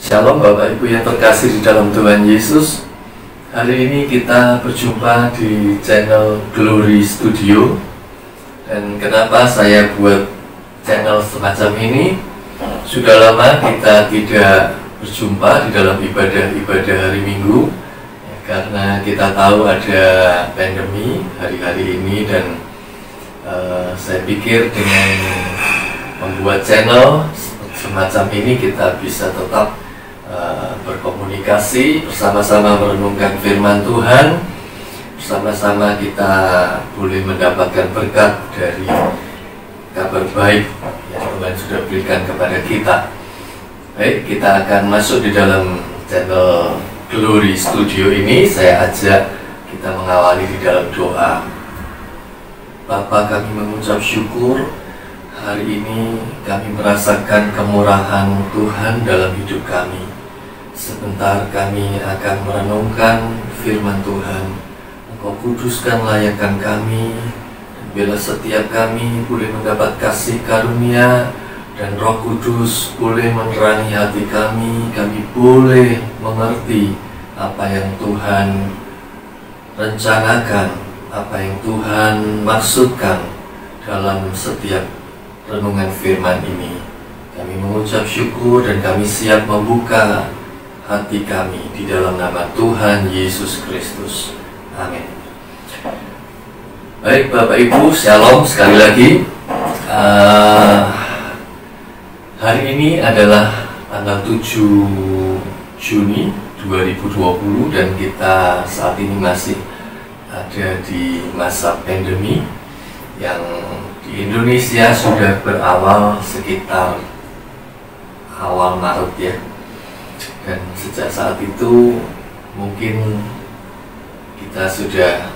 Shalom Bapak Ibu yang terkasih di dalam Tuhan Yesus. Hari ini kita berjumpa di channel Glory Studio. Dan kenapa saya buat channel semacam ini? Sudah lama kita tidak berjumpa di dalam ibadah-ibadah hari Minggu ya, karena kita tahu ada pandemi hari-hari ini. Dan saya pikir dengan membuat channel semacam ini kita bisa tetap berkomunikasi, bersama-sama merenungkan firman Tuhan, bersama-sama kita boleh mendapatkan berkat dari kabar baik yang Tuhan sudah berikan kepada kita. Baik, kita akan masuk di dalam channel Glory Studio ini. Saya ajak kita mengawali di dalam doa. Bapa, kami mengucap syukur. Hari ini kami merasakan kemurahan Tuhan dalam hidup kami. Sebentar kami akan merenungkan firman Tuhan. Engkau kuduskan layakan kami. Bila setiap kami boleh mendapat kasih karunia dan Roh Kudus boleh menerangi hati kami boleh mengerti apa yang Tuhan rencanakan, apa yang Tuhan maksudkan dalam setiap renungan firman ini. Kami mengucap syukur dan kami siap membuka hati kami di dalam nama Tuhan Yesus Kristus. Amin. Baik Bapak Ibu, Shalom sekali lagi. Hari ini adalah tanggal 7 Juni 2020 dan kita saat ini masih ada di masa pandemi yang di Indonesia sudah berawal sekitar awal Maret ya. Dan sejak saat itu mungkin kita sudah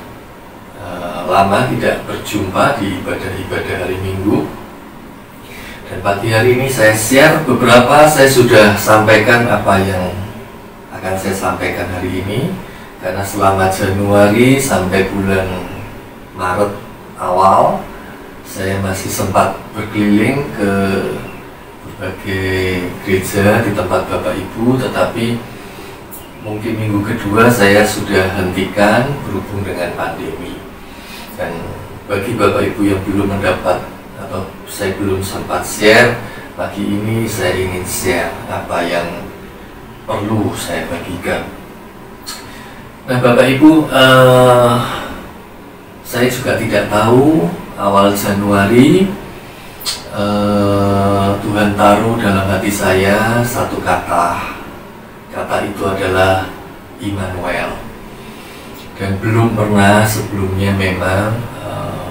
lama tidak berjumpa di ibadah-ibadah hari Minggu. Dan pagi hari ini saya share beberapa, saya sudah sampaikan apa yang akan saya sampaikan hari ini. Karena selama Januari sampai bulan Maret awal saya masih sempat berkeliling ke berbagai gereja di tempat Bapak Ibu, tetapi mungkin minggu kedua saya sudah hentikan berhubung dengan pandemi. Dan bagi Bapak Ibu yang belum mendapat atau saya belum sempat share, pagi ini saya ingin share apa yang perlu saya bagikan. Nah Bapak Ibu, saya juga tidak tahu awal Januari Tuhan taruh dalam hati saya satu kata. Kata itu adalah Immanuel. Dan belum pernah sebelumnya memang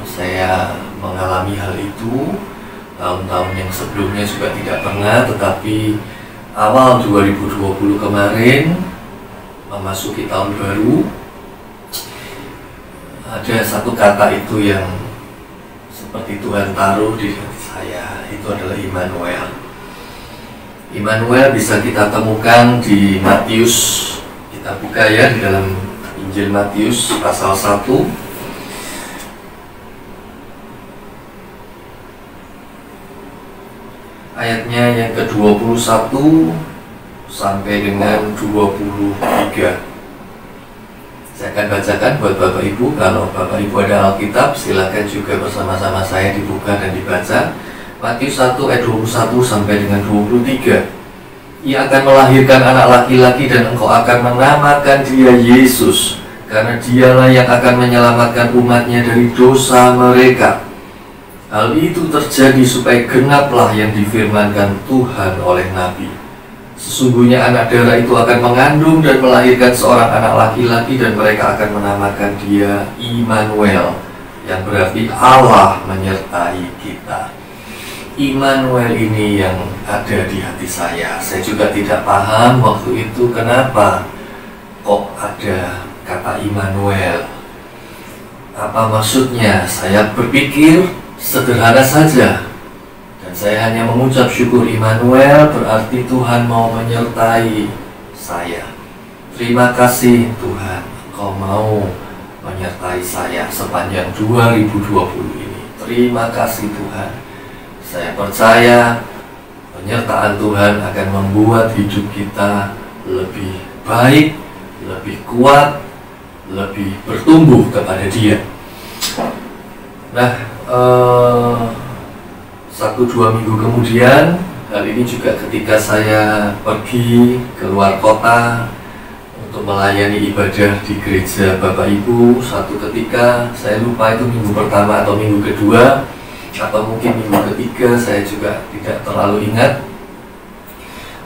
saya mengalami hal itu. Tahun-tahun yang sebelumnya juga tidak pernah. Tetapi awal 2020 kemarin memasuki tahun baru, ada satu kata itu yang seperti Tuhan taruh di hati saya. Itu adalah Immanuel. Immanuel bisa kita temukan di Matius. Kita buka ya di dalam Injil Matius pasal 1 ayatnya yang ke-21 sampai dengan 23. Saya akan bacakan buat Bapak Ibu. Kalau Bapak Ibu ada Alkitab, silakan juga bersama-sama saya dibuka dan dibaca. Matius 1 ayat 21 sampai dengan 23. Ia akan melahirkan anak laki-laki dan engkau akan menamakan dia Yesus, karena dialah yang akan menyelamatkan umatnya dari dosa mereka. Hal itu terjadi supaya genaplah yang difirmankan Tuhan oleh Nabi. Sesungguhnya anak darah itu akan mengandung dan melahirkan seorang anak laki-laki, dan mereka akan menamakan dia Immanuel, yang berarti Allah menyertai kita. Immanuel ini yang ada di hati saya. Saya juga tidak paham waktu itu kenapa kok ada kata Immanuel. Apa maksudnya? Saya berpikir sederhana saja. Dan saya hanya mengucap syukur. Immanuel berarti Tuhan mau menyertai saya. Terima kasih Tuhan, Engkau mau menyertai saya sepanjang 2020 ini. Terima kasih Tuhan. Saya percaya Penyertaan Tuhan akan membuat hidup kita lebih baik, lebih kuat, lebih bertumbuh kepada Dia. Nah, 1-2 minggu kemudian, hal ini juga ketika saya pergi keluar kota untuk melayani ibadah di gereja Bapak Ibu. Satu ketika, saya lupa itu minggu pertama atau minggu kedua, atau mungkin minggu ketiga, saya juga tidak terlalu ingat.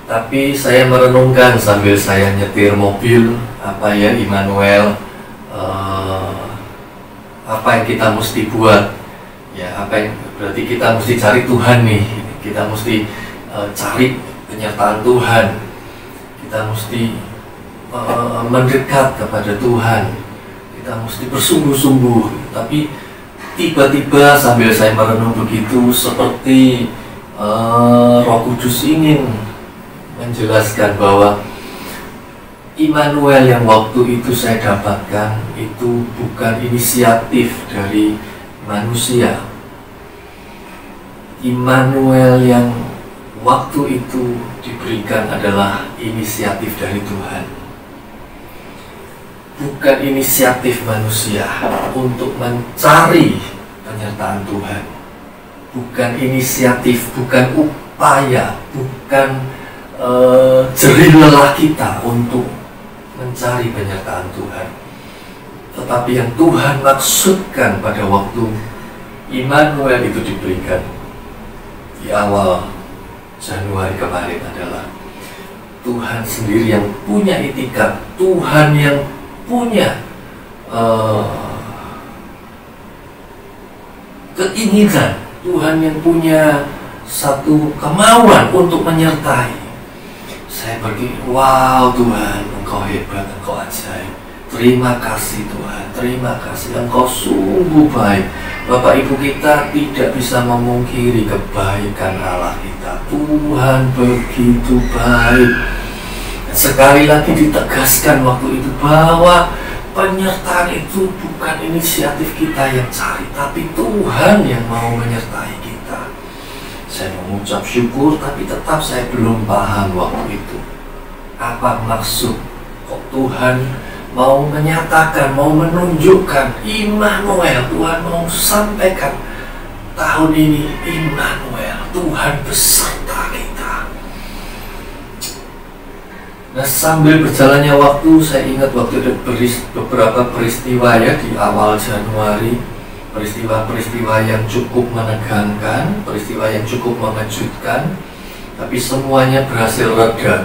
Tapi saya merenungkan sambil saya nyetir mobil, Immanuel, apa yang kita mesti buat, ya berarti kita mesti cari Tuhan nih, kita mesti cari penyertaan Tuhan, kita mesti mendekat kepada Tuhan, kita mesti bersungguh-sungguh. Tapi tiba-tiba sambil saya merenung begitu, seperti Roh Kudus ingin menjelaskan bahwa Immanuel yang waktu itu saya dapatkan itu bukan inisiatif dari manusia. Immanuel yang waktu itu diberikan adalah inisiatif dari Tuhan. Bukan inisiatif manusia untuk mencari penyertaan Tuhan. Bukan inisiatif, bukan upaya, bukan jerih lelah kita untuk mencari penyertaan Tuhan, tetapi yang Tuhan maksudkan pada waktu Immanuel itu diberikan di awal Januari kemarin adalah Tuhan sendiri yang punya itikat, Tuhan yang punya keinginan, Tuhan yang punya satu kemauan untuk menyertai. Saya pergi, wow Tuhan, Engkau hebat, Engkau ajaib. Terima kasih Tuhan, terima kasih, Engkau sungguh baik. Bapak Ibu kita tidak bisa memungkiri kebaikan Allah kita. Tuhan begitu baik. Sekali lagi ditegaskan waktu itu bahwa penyertaan itu bukan inisiatif kita yang cari, tapi Tuhan yang mau menyertai kita. Saya mengucap syukur, tapi tetap saya belum paham waktu itu apa maksud kok Tuhan mau menyatakan, mau menunjukkan Immanuel. Tuhan mau sampaikan tahun ini Immanuel, Tuhan beserta kita. Nah, sambil berjalannya waktu, saya ingat waktu ada beberapa peristiwa ya di awal Januari, peristiwa-peristiwa yang cukup menegangkan, peristiwa yang cukup mengejutkan, tapi semuanya berhasil reda.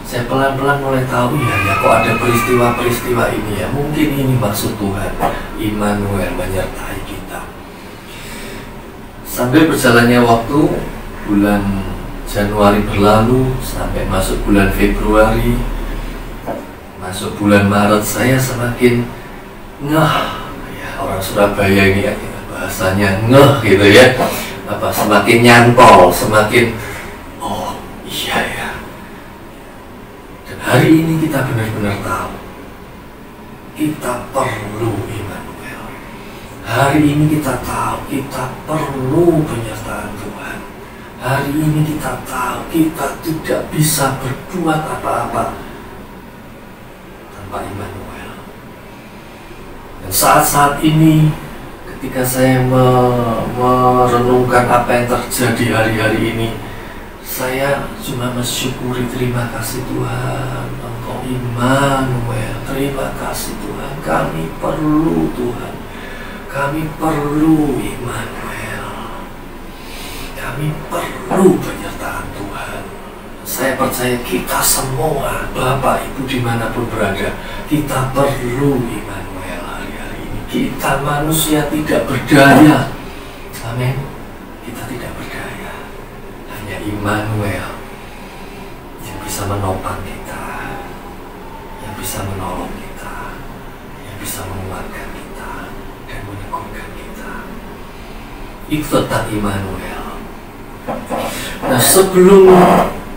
Saya pelan-pelan mulai tahu ya kok ada peristiwa-peristiwa ini ya, mungkin ini maksud Tuhan, Immanuel menyertai kita. Sambil berjalannya waktu, bulan Januari berlalu sampai masuk bulan Februari, masuk bulan Maret, saya semakin ngeh. Orang Surabaya ini bahasanya ngeh gitu ya, semakin nyantol, semakin oh iya ya. Dan hari ini kita benar-benar tahu kita perlu Immanuel. Hari ini kita tahu kita perlu penyertaan Tuhan. Hari ini kita tahu kita tidak bisa berbuat apa-apa tanpa Immanuel. Dan saat-saat ini ketika saya merenungkan apa yang terjadi hari-hari ini, saya cuma mensyukuri, terima kasih Tuhan, Engkau Immanuel. Terima kasih Tuhan, kami perlu Tuhan, kami perlu Immanuel, kami perlu penyertaan Tuhan. Saya percaya kita semua, Bapak Ibu dimanapun berada, kita perlu Immanuel. Kita manusia tidak berdaya. Amin. Kita tidak berdaya. Hanya Immanuel yang bisa menopang kita, yang bisa menolong kita, yang bisa menguatkan kita dan meneguhkan kita. Itu tentang Immanuel. Nah, sebelum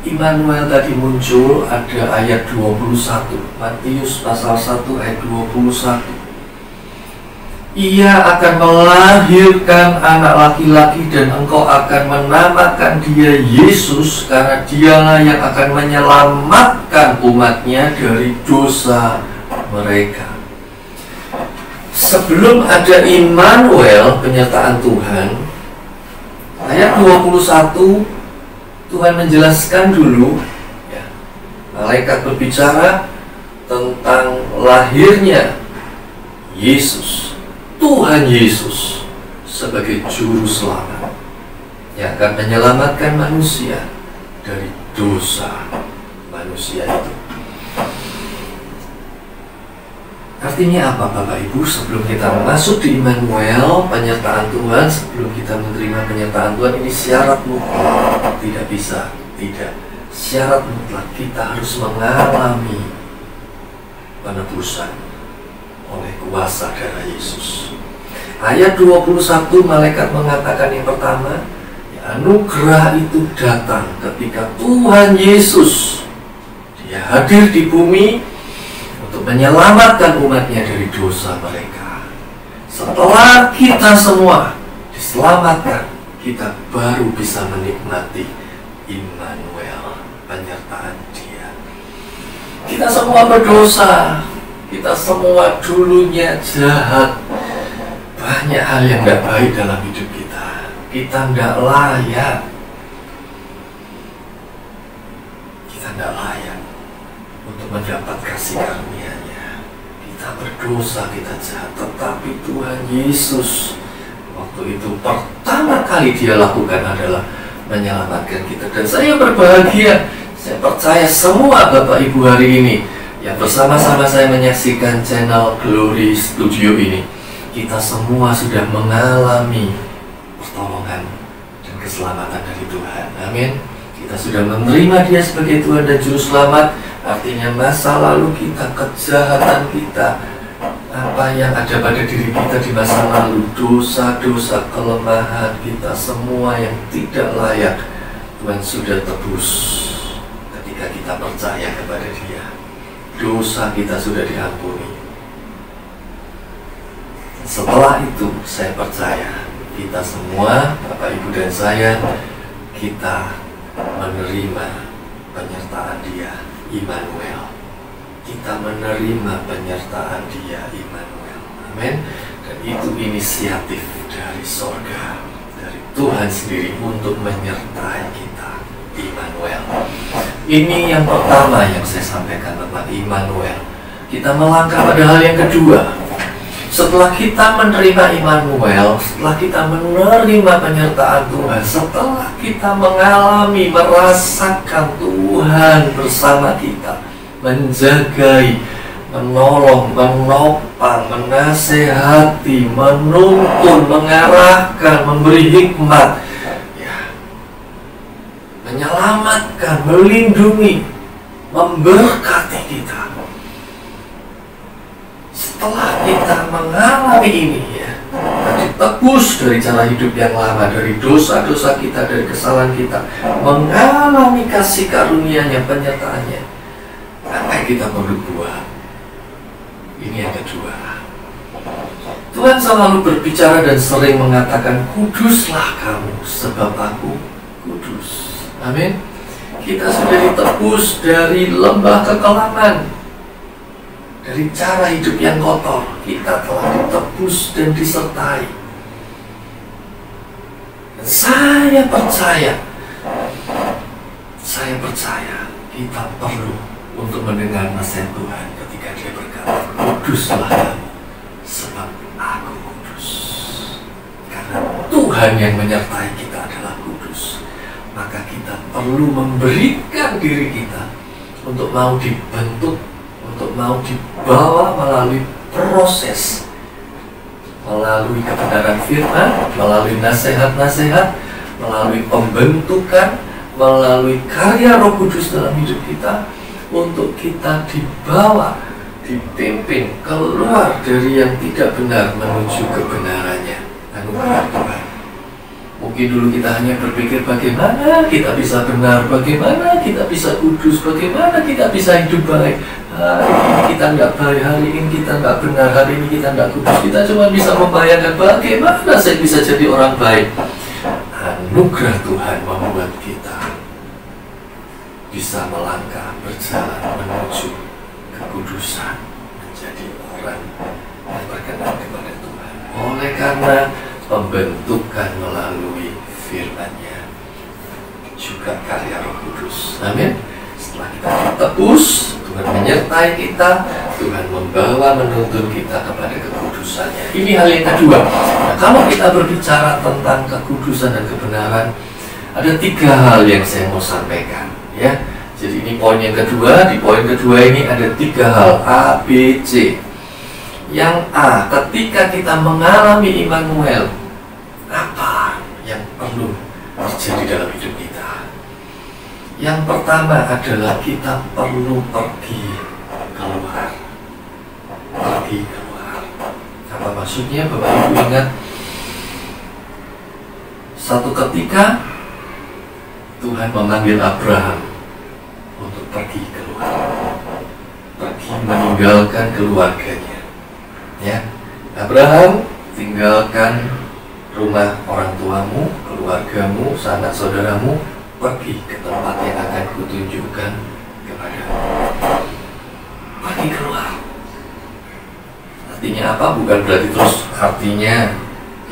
Immanuel tadi muncul, ada ayat 21, Matius pasal 1 ayat 21. Ia akan melahirkan anak laki-laki dan engkau akan menamakan dia Yesus, karena dialah yang akan menyelamatkan umatnya dari dosa mereka. Sebelum ada Immanuel, penyertaan Tuhan, ayat 21 Tuhan menjelaskan dulu ya, malaikat berbicara tentang lahirnya Yesus, Tuhan Yesus sebagai juru selamat yang akan menyelamatkan manusia dari dosa manusia itu. Artinya apa Bapak Ibu? Sebelum kita masuk di Immanuel, penyertaan Tuhan, sebelum kita menerima penyertaan Tuhan, ini syarat mutlak, tidak bisa, tidak. Syarat mutlak, kita harus mengalami penebusan oleh kuasa darah Yesus. Ayat 21 malaikat mengatakan yang pertama, ya, anugerah itu datang ketika Tuhan Yesus dia hadir di bumi untuk menyelamatkan umatnya dari dosa mereka. Setelah kita semua diselamatkan, kita baru bisa menikmati Immanuel, penyertaan Dia. Kita semua berdosa, kita semua dulunya jahat, banyak hal yang tidak baik dalam hidup kita. Kita tidak layak. Kita tidak layak untuk mendapat kasih karunia-Nya. Kita berdosa, kita jahat, tetapi Tuhan Yesus waktu itu pertama kali Dia lakukan adalah menyelamatkan kita. Dan saya berbahagia, saya percaya semua Bapak Ibu hari ini yang bersama-sama saya menyaksikan channel Glory Studio ini, kita semua sudah mengalami pertolongan dan keselamatan dari Tuhan. Amin. Kita sudah menerima Dia sebagai Tuhan dan Juru Selamat. Artinya masa lalu kita, kejahatan kita, apa yang ada pada diri kita di masa lalu, dosa-dosa, kelemahan kita semua yang tidak layak, Tuhan sudah tebus ketika kita percaya kepada Dia. Dosa kita sudah diampuni. Setelah itu saya percaya kita semua, Bapak Ibu dan saya, kita menerima penyertaan Dia, Immanuel. Kita menerima penyertaan Dia, Immanuel. Amin. Dan itu inisiatif dari sorga, dari Tuhan sendiri untuk menyertai kita, Immanuel. Ini yang pertama yang saya sampaikan tentang Immanuel. Kita melangkah pada hal yang kedua. Setelah kita menerima Immanuel, setelah kita menerima penyertaan Tuhan, setelah kita mengalami, merasakan Tuhan bersama kita, menjagai, menolong, menopang, menasehati, menuntun, mengarahkan, memberi hikmat, ya, menyelamatkan, melindungi, memberkati kita. Setelah kita mengalami ini, ya, kita ditebus dari cara hidup yang lama, dari dosa-dosa kita, dari kesalahan kita, mengalami kasih karunia-Nya, penyertaannya. Apa yang kita perlu buat? Ini yang kedua. Tuhan selalu berbicara dan sering mengatakan, kuduslah kamu, sebab aku kudus. Amin. Kita sudah ditebus dari lembah kekelaman, dari cara hidup yang kotor. Kita telah ditebus dan disertai. Dan saya percaya kita perlu untuk mendengar nasihat Tuhan ketika Dia berkata, kuduslah kamu, sebab aku kudus. Karena Tuhan yang menyertai kita adalah kudus, maka kita perlu memberikan diri kita untuk mau dibentuk, untuk mau dibawa melalui proses, melalui kebenaran firman, melalui nasihat-nasihat, melalui pembentukan, melalui karya Roh Kudus dalam hidup kita, untuk kita dibawa, dipimpin keluar dari yang tidak benar menuju kebenarannya. Anugerah Tuhan. Mungkin Mungkin dulu kita hanya berpikir bagaimana kita bisa benar, bagaimana kita bisa kudus, bagaimana kita bisa hidup baik. Hari ini kita nggak baik, hari ini kita nggak benar, hari ini kita nggak kudus. Kita cuma bisa membayangkan bagaimana saya bisa jadi orang baik. Anugerah Tuhan membuat kita bisa melangkah, berjalan menuju kekudusan, menjadi orang yang berkenan kepada Tuhan. Oleh karena pembentukan melalui firman-Nya, juga karya Roh Kudus. Amin. Setelah kita ditebus, Tuhan menyertai kita, Tuhan membawa menuntun kita kepada kekudusannya. Ini hal yang kedua. Nah, kalau kita berbicara tentang kekudusan dan kebenaran, ada 3 hal yang saya mau sampaikan, ya. Jadi ini poin yang kedua. Di poin kedua ini ada 3 hal, A, B, C. Yang A, ketika kita mengalami Immanuel, apa yang perlu terjadi dalam hidup kita? Yang pertama adalah kita perlu pergi keluar. Pergi keluar. Apa maksudnya? Bapak Ibu ingat, satu ketika Tuhan memanggil Abraham untuk pergi keluar, pergi meninggalkan keluarganya. Ya, Abraham, tinggalkan rumah orang tuamu, keluargamu, sanak saudaramu, pergi ke tempat yang akan kutunjukkan kepadamu. Pergi keluar. Artinya apa? Bukan berarti terus artinya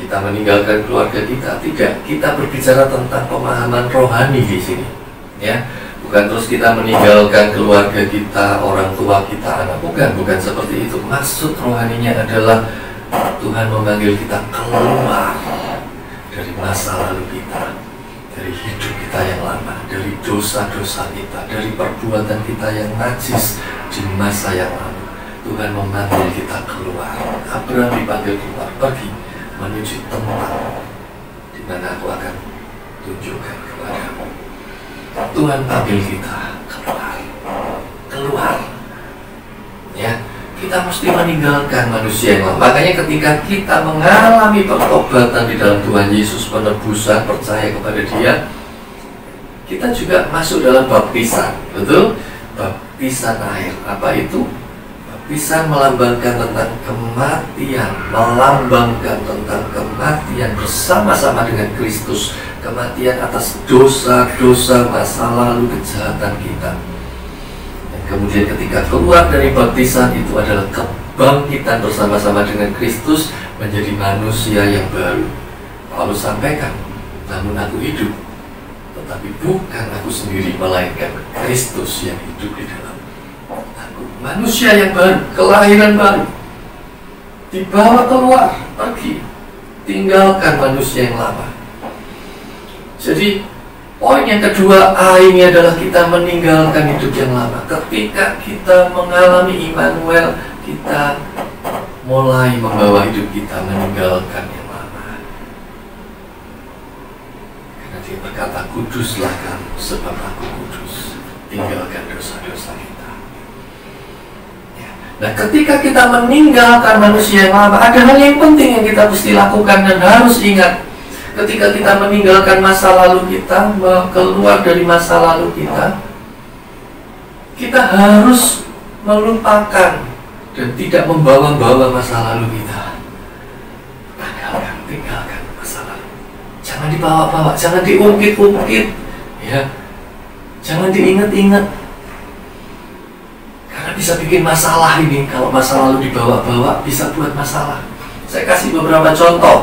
kita meninggalkan keluarga kita. Tidak. Kita berbicara tentang pemahaman rohani di sini. Ya, bukan terus kita meninggalkan keluarga kita, orang tua kita, anak. Bukan seperti itu. Maksud rohaninya adalah Tuhan memanggil kita keluar dari masa lalu kita, dari hidup kita yang lama, dari dosa-dosa kita, dari perbuatan kita yang najis di masa yang lalu. Tuhan memanggil kita keluar. Abraham dipanggil keluar, pergi menuju tempat di mana aku akan tunjukkan kepadamu. Tuhan panggil kita keluar, keluar. Ya, kita mesti meninggalkan manusia yang lama. Makanya ketika kita mengalami pertobatan di dalam Tuhan Yesus, penebusan, percaya kepada Dia, kita juga masuk dalam baptisan. Betul? Baptisan air. Apa itu? Baptisan melambangkan tentang kematian, melambangkan tentang kematian bersama-sama dengan Kristus, kematian atas dosa-dosa masa lalu, kejahatan kita. Dan kemudian ketika keluar dari baptisan, itu adalah kebangkitan bersama-sama dengan Kristus menjadi manusia yang baru. Paulus sampaikan, namun aku hidup, tetapi bukan aku sendiri, melainkan Kristus yang hidup di dalam aku. Manusia yang baru, kelahiran baru, dibawa keluar, pergi, tinggalkan manusia yang lama. Jadi poin yang kedua A ini adalah kita meninggalkan hidup yang lama. Ketika kita mengalami Immanuel, kita mulai membawa hidup kita meninggalkan yang lama. Karena Dia berkata, kuduslah kamu sebab aku kudus. Tinggalkan dosa-dosa kita. Ya. Nah, ketika kita meninggalkan manusia yang lama, ada hal yang penting yang kita mesti lakukan dan harus ingat. Ketika kita meninggalkan masa lalu kita, keluar dari masa lalu kita harus melupakan dan tidak membawa-bawa masa lalu kita. Tinggalkan masa lalu. Jangan dibawa-bawa, jangan diungkit-ungkit, ya. Jangan diingat-ingat. Karena bisa bikin masalah ini. Kalau masa lalu dibawa-bawa, bisa buat masalah. Saya kasih beberapa contoh.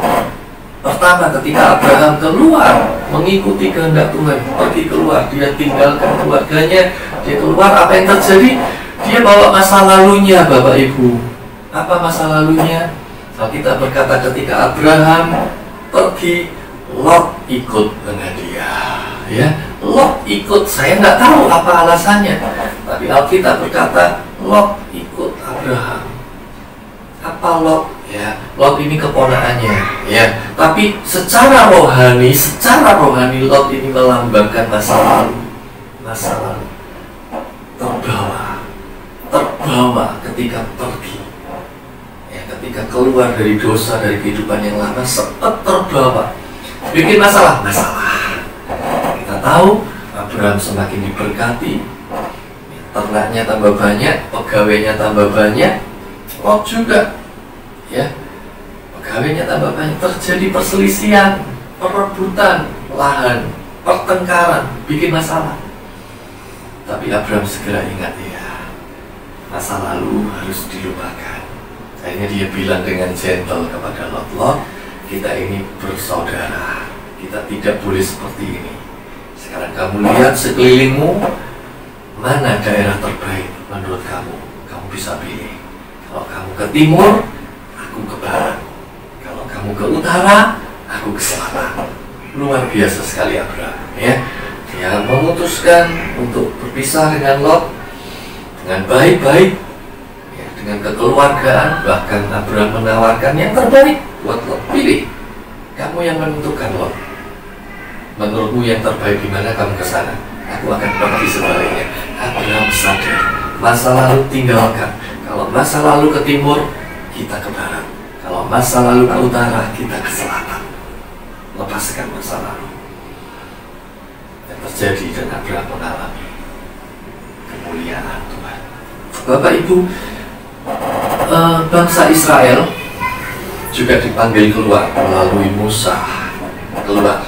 Pertama, ketika Abraham keluar mengikuti kehendak Tuhan, pergi keluar, dia tinggalkan keluarganya, dia keluar, apa yang terjadi? Dia bawa masa lalunya, Bapak Ibu. Apa masa lalunya? Kita berkata ketika Abraham pergi, Lot ikut dengan dia. Ya, Lot ikut. Saya nggak tahu apa alasannya, tapi Alkitab berkata Lot ikut Abraham. Apa Lot? Ya, Lot ini keponakannya, ya. Tapi secara rohani Lot ini melambangkan masa lalu, terbawa ketika pergi, ya, ketika keluar dari dosa, dari kehidupan yang lama, sempat terbawa. bikin masalah. Kita tahu Abraham semakin diberkati, ternaknya tambah banyak, pegawainya tambah banyak. Lot juga, ya, pegawainya tambah banyak. Terjadi perselisihan, perebutan lahan, pertengkaran, bikin masalah. Tapi Abraham segera ingat, ya, masa lalu harus dilupakan. Akhirnya dia bilang dengan gentle kepada Lot, Lot, kita ini bersaudara, kita tidak boleh seperti ini. Sekarang kamu lihat sekelilingmu, mana daerah terbaik menurut kamu? Kamu bisa pilih. Kalau kamu ke timur, aku ke barat. Kalau kamu ke utara, aku ke selatan. Luar biasa sekali Abraham, ya. Dia memutuskan untuk berpisah dengan Lot dengan baik-baik, ya, dengan kekeluargaan. Bahkan Abraham menawarkan yang terbaik buat Lot. Pilih, kamu yang menentukan, Lot. Menurutmu yang terbaik di mana, kamu ke sana. Aku akan pergi sebaliknya. Abraham sadar, masa lalu tinggalkan. Kalau masa lalu ke timur, kita ke barat. Kalau masa lalu ke utara, kita ke selatan. Lepaskan masa lalu. Yang terjadi dan Abraham mengalami kemuliaan Tuhan. Bapak Ibu, bangsa Israel juga dipanggil keluar melalui Musa, keluar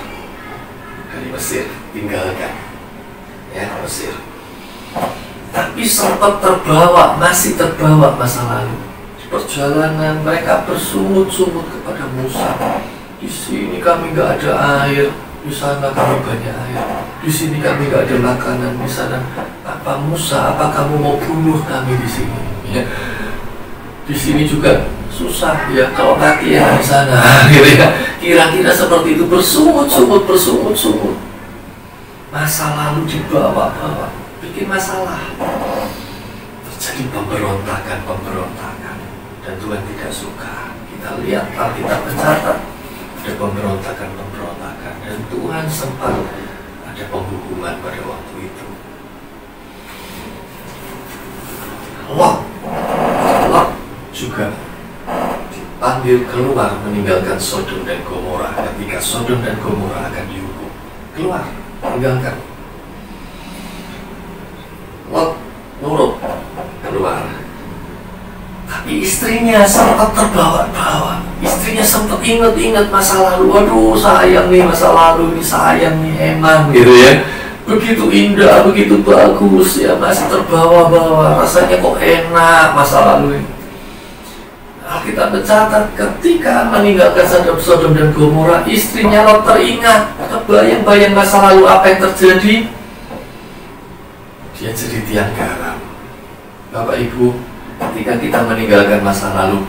dari Mesir, tinggalkan, ya, Mesir. Tapi sempat terbawa, masih terbawa masa lalu. Di perjalanan mereka bersungut-sungut kepada Musa. Di sini kami nggak ada air, di sana kami banyak air. Di sini kami nggak ada makanan, di sana. Apa Musa? Apa kamu mau bunuh kami di sini? Ya. Di sini juga susah, ya. Kalau mati ya di sana. Gitu ya. Kira-kira seperti itu, bersungut-sungut. Masa lalu dibawa-bawa, bikin masalah. Terjadi pemberontakan, dan Tuhan tidak suka. Kita lihat Alkitab mencatat ada pemberontakan, dan Tuhan sempat ada penghukuman pada waktu itu. Lot juga dipanggil keluar meninggalkan Sodom dan Gomora ketika Sodom dan Gomora akan dihukum. Keluar, tinggalkan. Lot nurut, keluar. Tapi istrinya sempat terbawa-bawa. Istrinya sempat ingat-ingat masa lalu. Waduh, sayang nih masa lalu ini, sayang nih emang, gitu ya. Begitu indah, begitu bagus, ya, masih terbawa-bawa. Rasanya kok enak masa lalu ini. Alkitab mencatat ketika meninggalkan Sodom dan Gomora, istrinya Lot teringat, kebayang-bayang masa lalu apa yang terjadi. Dia jadi tiang garam. Bapak Ibu, ketika kita meninggalkan masa lalu,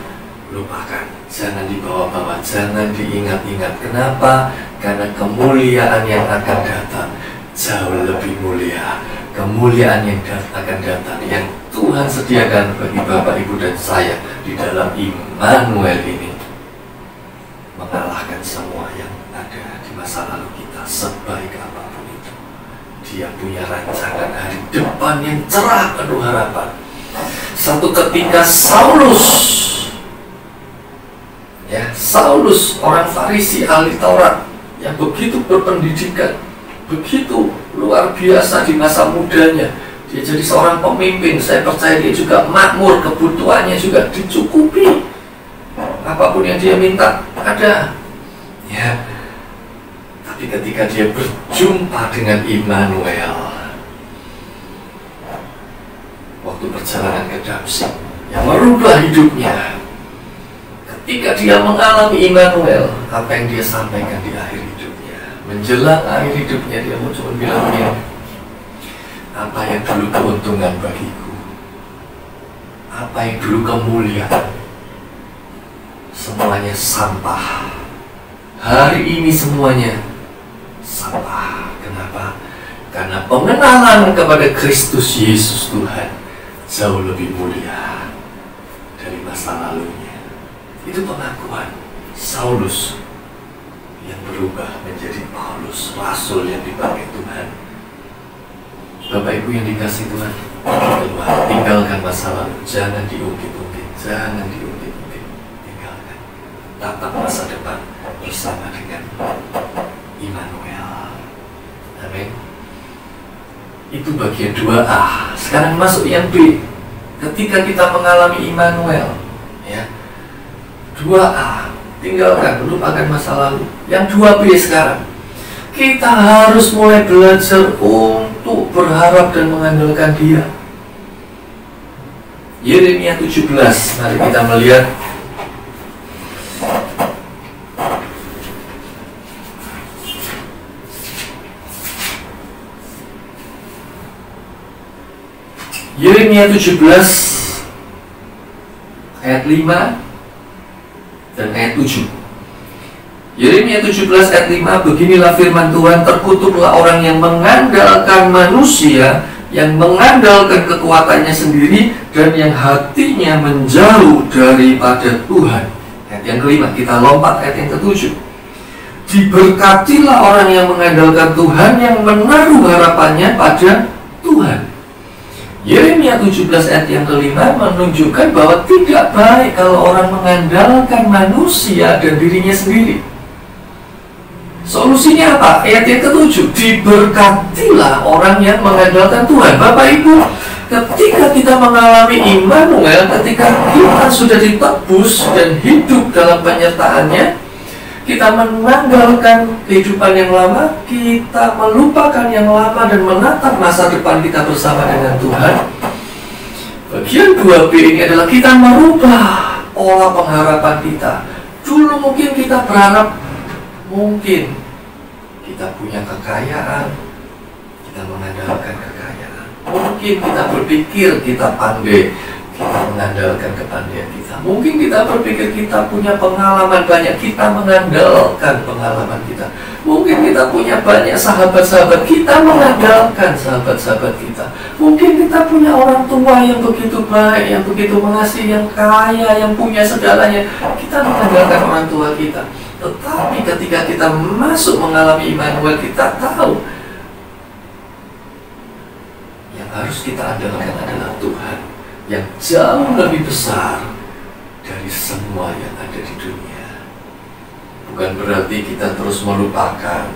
lupakan, jangan dibawa-bawa, jangan diingat-ingat. Kenapa? Karena kemuliaan yang akan datang jauh lebih mulia. Kemuliaan yang akan datang, yang Tuhan sediakan bagi Bapak, Ibu, dan saya di dalam Immanuel ini, mengalahkan semua yang ada di masa lalu kita. Sebaik apapun itu, Dia punya rancangan hari depan yang cerah, penuh harapan. Satu ketika Saulus, orang Farisi, ahli Taurat, yang begitu berpendidikan, begitu luar biasa di masa mudanya, dia jadi seorang pemimpin. Saya percaya dia juga makmur, kebutuhannya juga dicukupi. Apapun yang dia minta ada, ya. Tapi ketika dia berjumpa dengan Immanuel, waktu perjalanan ke Damsyik, yang merubah hidupnya, ketika dia mengalami Immanuel, apa yang dia sampaikan di akhir hidupnya, menjelang akhir hidupnya, dia mau cuma bilang begini, apa yang dulu keuntungan bagiku, apa yang dulu kemuliaan, semuanya sampah. Hari ini semuanya sampah. Kenapa? Karena pengenalan kepada Kristus Yesus Tuhan jauh lebih mulia dari masa lalunya. Itu pengakuan Saulus yang berubah menjadi Paulus, rasul yang dipakai Tuhan. Bapak Ibu yang dikasih Tuhan, keluar, tinggalkan masa lalu, jangan diungkit-ungkit, tinggalkan. Tatap masa depan bersama dengan Immanuel. Amin. Itu bagian 2A. Sekarang masuk yang B. Ketika kita mengalami Immanuel, ya, 2A, tinggalkan, lupakan masa lalu. Yang 2B sekarang, kita harus mulai belajar untuk berharap dan mengandalkan Dia. Yeremia 17, mari kita melihat. Yeremia 17 ayat 5 dan ayat 7. Yeremia 17 ayat 5, beginilah firman Tuhan, terkutuklah orang yang mengandalkan manusia, yang mengandalkan kekuatannya sendiri, dan yang hatinya menjauh daripada Tuhan. Ayat yang kelima, kita lompat ayat yang ketujuh. Diberkatilah orang yang mengandalkan Tuhan, yang menaruh harapannya pada Tuhan. Yeremia 17 ayat yang kelima menunjukkan bahwa tidak baik kalau orang mengandalkan manusia dan dirinya sendiri. Solusinya apa? Ayat yang ketujuh, diberkatilah orang yang mengandalkan Tuhan. Bapak Ibu, ketika kita mengalami Immanuel, ketika kita sudah ditebus dan hidup dalam penyertaannya, kita menanggalkan kehidupan yang lama, kita melupakan yang lama dan menatap masa depan kita bersama dengan Tuhan. Bagian 2B ini adalah kita merubah pola pengharapan kita. Dulu mungkin kita berharap, mungkin kita punya kekayaan, kita mengandalkan kekayaan. Mungkin kita berpikir kita pandai, kita mengandalkan kepandaian kita. Mungkin kita berpikir kita punya pengalaman banyak, kita mengandalkan pengalaman kita. Mungkin kita punya banyak sahabat-sahabat, kita mengandalkan sahabat-sahabat kita. Mungkin kita punya orang tua yang begitu baik, yang begitu mengasihi, yang kaya, yang punya segalanya, kita mengandalkan orang tua kita. Tetapi ketika kita masuk mengalami Immanuel, kita tahu yang harus kita andalkan adalah Tuhan, yang jauh lebih besar dari semua yang ada di dunia. Bukan berarti kita terus melupakan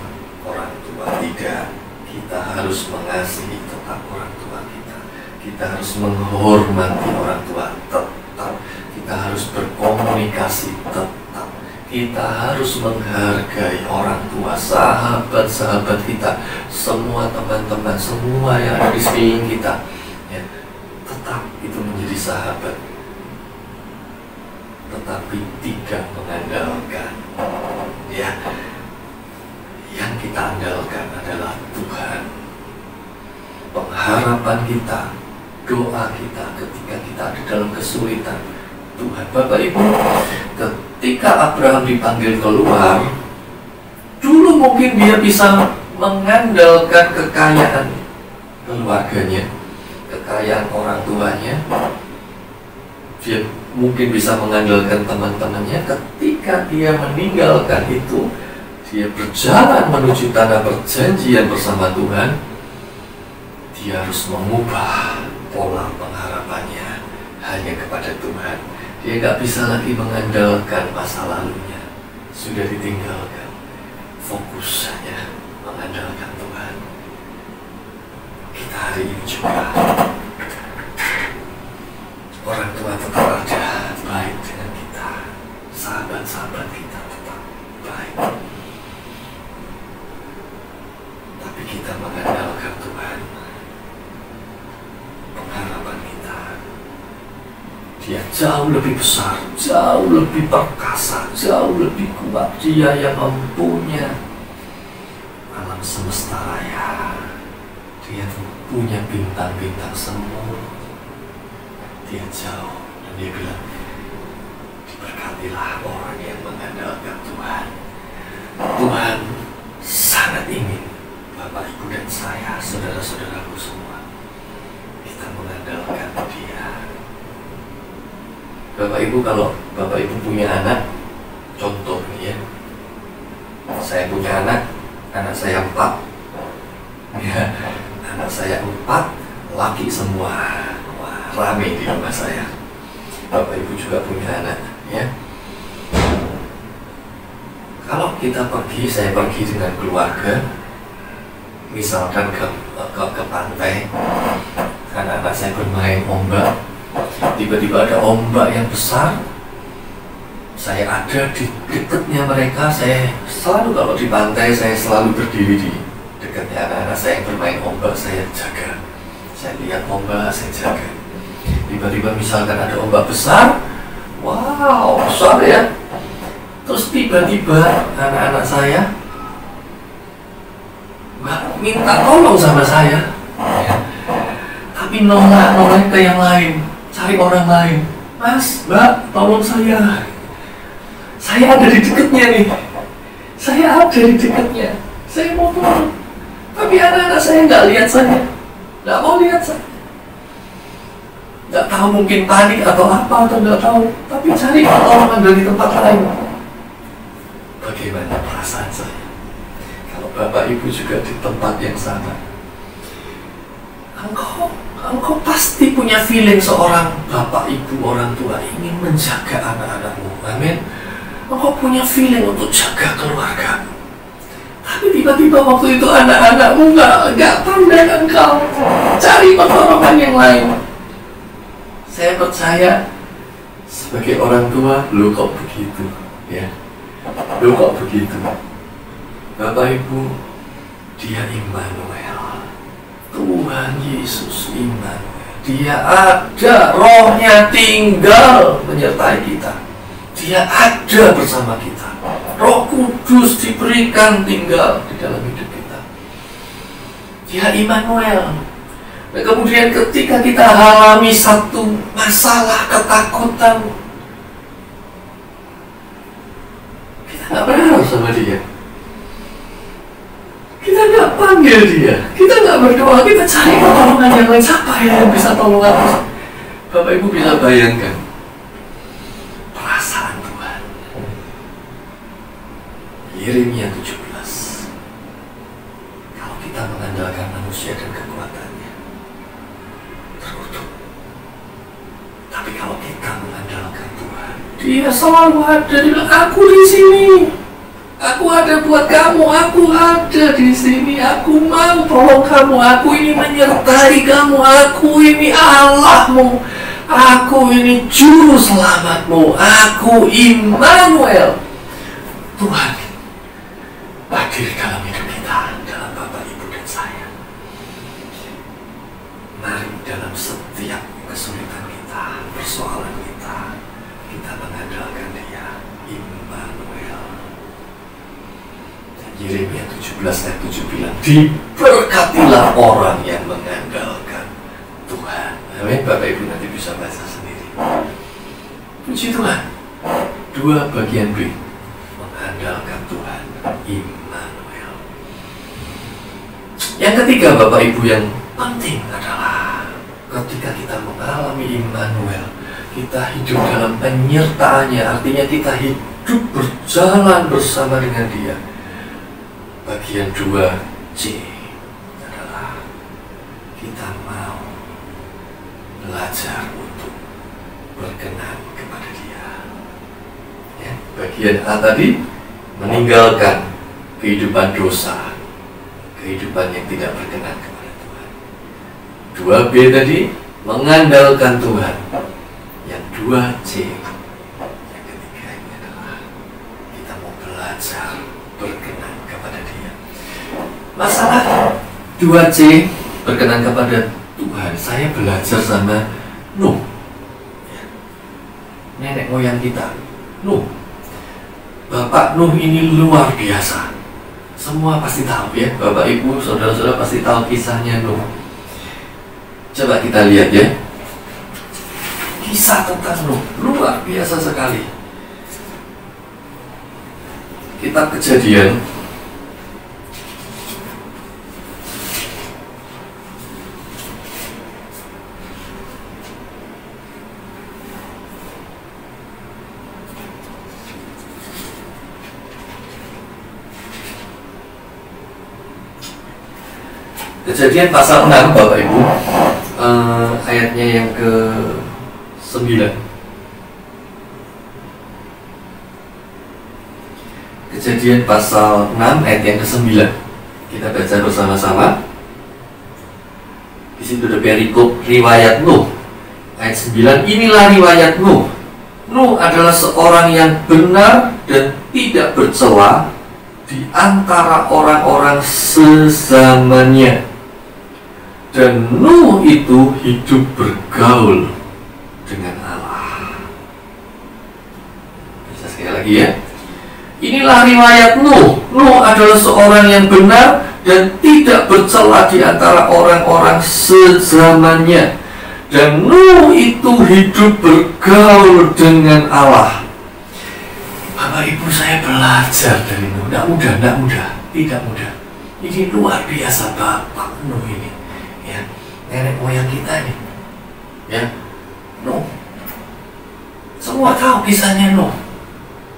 orang tua, tidak. Kita harus mengasihi tetap orang tua kita. Kita harus menghormati orang tua tetap. Kita harus berkomunikasi tetap. Kita harus menghargai orang tua, sahabat-sahabat kita, semua teman-teman, semua yang ada di sekeliling kita. Tetap itu menjadi sahabat, tetapi tidak mengandalkan. Ya, yang kita andalkan adalah Tuhan. Pengharapan kita, doa kita ketika kita ada dalam kesulitan, Tuhan. Bapak Ibu, ketika Abraham dipanggil keluar, dulu mungkin dia bisa mengandalkan kekayaan keluarganya, kekayaan orang tuanya. Dia mungkin bisa mengandalkan teman-temannya. Ketika dia meninggalkan itu, dia berjalan menuju tanah perjanjian bersama Tuhan. Dia harus mengubah pola pengharapannya hanya kepada Tuhan. Dia nggak bisa lagi mengandalkan masa lalunya, sudah ditinggalkan. Fokus hanya mengandalkan Tuhan. Kita hari ini juga, orang tua tetap ada baik dengan kita, sahabat-sahabat kita tetap baik, tapi kita mengandalkan Tuhan. Pengharapan kita, Dia jauh lebih besar, jauh lebih perkasa, jauh lebih kuat. Dia yang mempunyai alam semesta raya. Dia punya bintang-bintang semua. Dia jauh, dan dia bilang, diberkatilah orang yang mengandalkan Tuhan. Tuhan sangat ingin Bapak, Ibu, dan saya, saudara-saudaraku semua, kita mengandalkan Dia. Bapak Ibu, kalau Bapak Ibu punya anak, contoh nih ya, saya punya anak saya 4 ya, anak saya 4, laki semua. Wah, rame di rumah saya. Bapak Ibu juga punya anak ya. Kalau kita pergi, saya pergi dengan keluarga, misalkan ke pantai, anak-anak saya bermain ombak, tiba-tiba ada ombak yang besar, saya ada di dekatnya mereka. Saya selalu, kalau di pantai, saya selalu berdiri di dekatnya anak-anak saya yang bermain ombak, saya jaga. Saya lihat ombak, saya jaga. Tiba-tiba misalkan ada ombak besar, wow, besar ya. Terus tiba-tiba anak-anak saya minta tolong sama saya, ya. Tapi nolak ke yang lain, cari orang lain. Mas, Mbak, tolong saya. Saya ada di dekatnya nih. Saya ada di dekatnya. Saya mau tolong. Tapi anak-anak saya nggak lihat saya, nggak mau lihat saya. Nggak tahu, mungkin panik atau apa, atau nggak tahu. Tapi cari pertolongan dari tempat lain. Bagaimana perasaan saya kalau Bapak Ibu juga di tempat yang sama? Engkau pasti punya feeling seorang Bapak Ibu, orang tua ingin menjaga anak-anakmu. Amin. Engkau punya feeling untuk jaga keluarga. Tapi tiba-tiba waktu itu anak-anakmu nggak pandang engkau, cari pertolongan yang lain. Saya percaya sebagai orang tua, lu kok begitu, ya? Lu kok begitu? Bapak Ibu, dia Immanuel, Tuhan Yesus Immanuel. Dia ada, rohnya tinggal menyertai kita. Dia ada bersama kita. Roh Kudus diberikan tinggal di dalam hidup kita. Dia Immanuel. Dan kemudian ketika kita alami satu masalah ketakutan, kita nggak berharap sama dia. Kita nggak panggil dia. Kita nggak berdoa. Kita cari pertolongan yang lain. Siapa yang bisa tolong aku? Bapak Ibu bisa bayangkan perasaan Tuhan. Yeremia 17. Kalau kita mengandalkan manusia dan kekuatannya, terkutuk. Tapi kalau kita mengandalkan Tuhan, dia selalu ada. Dia bilang, aku di sini. Aku ada buat kamu. Aku ada di sini. Aku mau tolong kamu. Aku ini menyertai kamu. Aku ini Allahmu. Aku ini juru selamatmu. Aku Immanuel. Tuhan hadir dalam hidup kita, dalam Bapak, Ibu, dan saya. Mari dalam setiap kesulitan kita, persoalan kita, kita mengandalkan dia, Immanuel. Dan Yeremia 17 ayat 7 bilang, diberkatilah orang yang mengandalkan Tuhan. Amin. Bapak Ibu nanti bisa baca sendiri. Puji Tuhan. 2 bagian B, mengandalkan Tuhan, Immanuel. Yang ketiga, Bapak Ibu, yang penting adalah ketika kita mengalami Immanuel, kita hidup dalam penyertaannya. Artinya kita hidup berjalan bersama dengan dia. Bagian 2C adalah kita mau belajar untuk berkenan kepada dia, ya. Bagian A tadi, meninggalkan kehidupan dosa, kehidupan yang tidak berkenan kepada Tuhan. 2B tadi, mengandalkan Tuhan. Yang 2C, yang ketiga ini adalah kita mau belajar berkenan kepada dia. Masalah 2C, berkenan kepada Tuhan, saya belajar sama Nuh, nenek moyang kita, Nuh. Bapak Nuh ini luar biasa. Semua pasti tahu, ya. Bapak Ibu, saudara-saudara pasti tahu kisahnya Nuh. Coba kita lihat, ya. Kisah tentang Nuh luar biasa sekali. Kitab Kejadian Kejadian pasal 6, Bapak Ibu, ayatnya yang ke-9. Kejadian pasal 6 ayat yang ke-9. Kita baca bersama-sama. Di situ ada perikop riwayat Nuh. Ayat 9, inilah riwayat Nuh. Nuh adalah seorang yang benar dan tidak bercela di antara orang-orang sezamannya. Dan Nuh itu hidup bergaul dengan Allah. Bisa sekali lagi ya. Inilah riwayat Nuh. Nuh adalah seorang yang benar dan tidak bercela di antara orang-orang sezamannya. Dan Nuh itu hidup bergaul dengan Allah. Bapak Ibu, saya belajar dari Nuh. Tidak mudah. Tidak mudah. Ini luar biasa Bapak Nuh ini. Ya, nenek moyang kita ini. Ya, Nuh. Semua tahu kisahnya Nuh.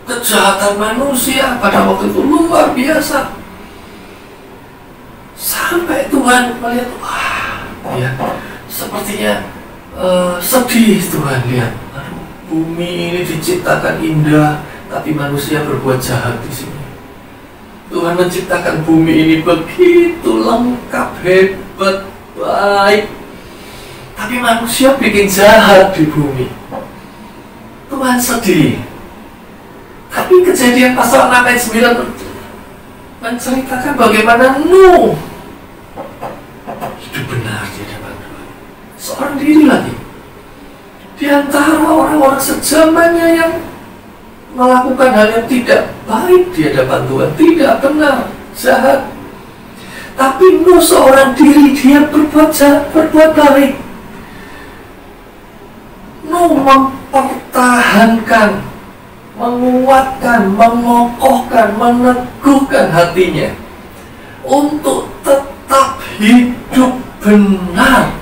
Kejahatan manusia pada waktu itu luar biasa. Sampai Tuhan melihat, wah, ya, sepertinya sedih Tuhan lihat. Aduh, bumi ini diciptakan indah, tapi manusia berbuat jahat di sini. Tuhan menciptakan bumi ini begitu lengkap, hebat, baik, tapi manusia bikin jahat di bumi. Tuhan sedih. Tapi Kejadian pasal 6 ayat 9 menceritakan bagaimana Nuh hidup benar di hadapan Tuhan. Seorang diri lagi di antara orang-orang sejamannya yang melakukan hal yang tidak baik di hadapan Tuhan, tidak benar, jahat. Tapi Nuh seorang diri, dia berbuat jahat, berbuat baik. Nuh mempertahankan, menguatkan, mengokohkan, meneguhkan hatinya untuk tetap hidup benar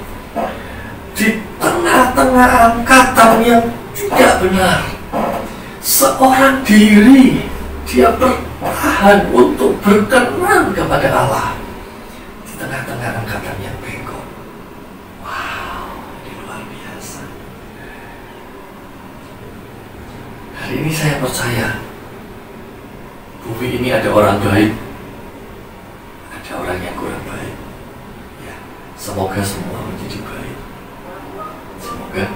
di tengah-tengah angkatan yang tidak benar. Seorang diri, dia bertahan untuk berkenan kepada Allah di tengah-tengah angkatan yang bengkok. Wow, ini luar biasa. Hari ini saya percaya bumi ini ada orang baik, ada orang yang kurang baik. Ya, semoga semua menjadi baik. Semoga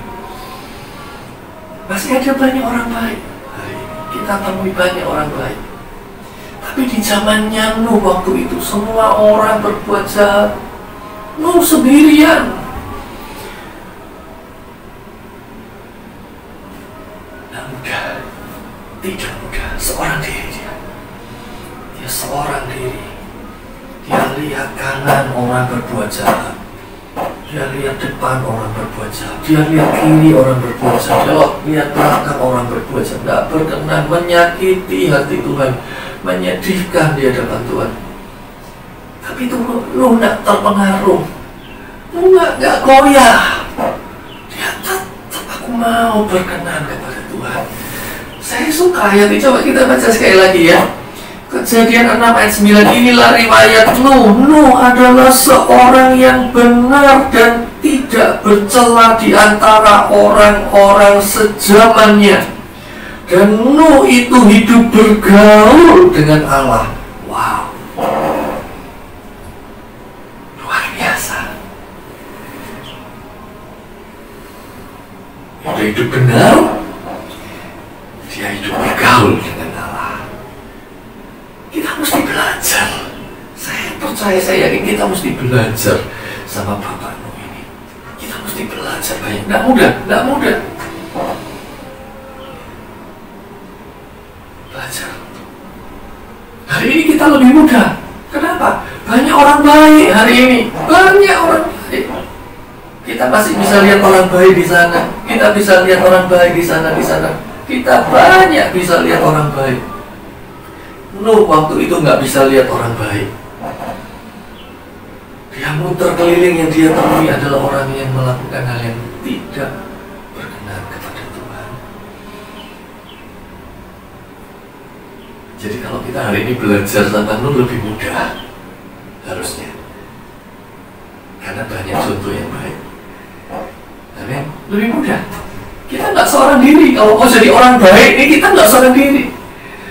masih ada banyak orang baik. Hari ini kita temui banyak orang baik. Tapi di zamannya Nuh waktu itu semua orang berbuat jahat. Nuh sendirian. Tidak mudah, seorang diri dia seorang diri. Dia lihat kanan orang berbuat jahat, dia lihat depan orang berbuat jahat, dia lihat kiri orang berbuat jahat, dia lihat belakang orang berbuat jahat, tidak berkenan, menyakiti hati Tuhan, menyedihkan di hadapan Tuhan. Tapi itu lu tidak terpengaruh, lu nggak goyah. Dia tetap, aku mau berkenan kepada Tuhan. Saya suka ayat ini, coba kita baca sekali lagi ya. Kejadian 6 ayat 9, inilah riwayat Nuh. Nuh adalah seorang yang benar dan tidak bercela di antara orang-orang sejamannya. Dan Nuh itu hidup bergaul dengan Allah. Wow, luar biasa. Dia hidup benar, dia hidup bergaul dengan Allah. Kita mesti belajar. Saya percaya, saya yakin kita mesti belajar sama Bapak Nuh ini. Kita mesti belajar banyak. Tidak mudah. Belajar. Hari ini kita lebih mudah. Kenapa? Banyak orang baik hari ini. Banyak orang baik. Kita masih bisa lihat orang baik di sana. Kita bisa lihat orang baik di sana. Kita banyak bisa lihat orang baik. Nuh waktu itu nggak bisa lihat orang baik. Dia muter keliling, yang dia temui adalah orang yang melakukan hal yang tidak berkenan kepada Tuhan. Jadi kalau kita hari ini belajar sama Nuh lebih mudah harusnya, karena banyak contoh yang baik. Amin. Lebih mudah. Kita nggak seorang diri. Kalau mau jadi orang baik, ini kita nggak seorang diri.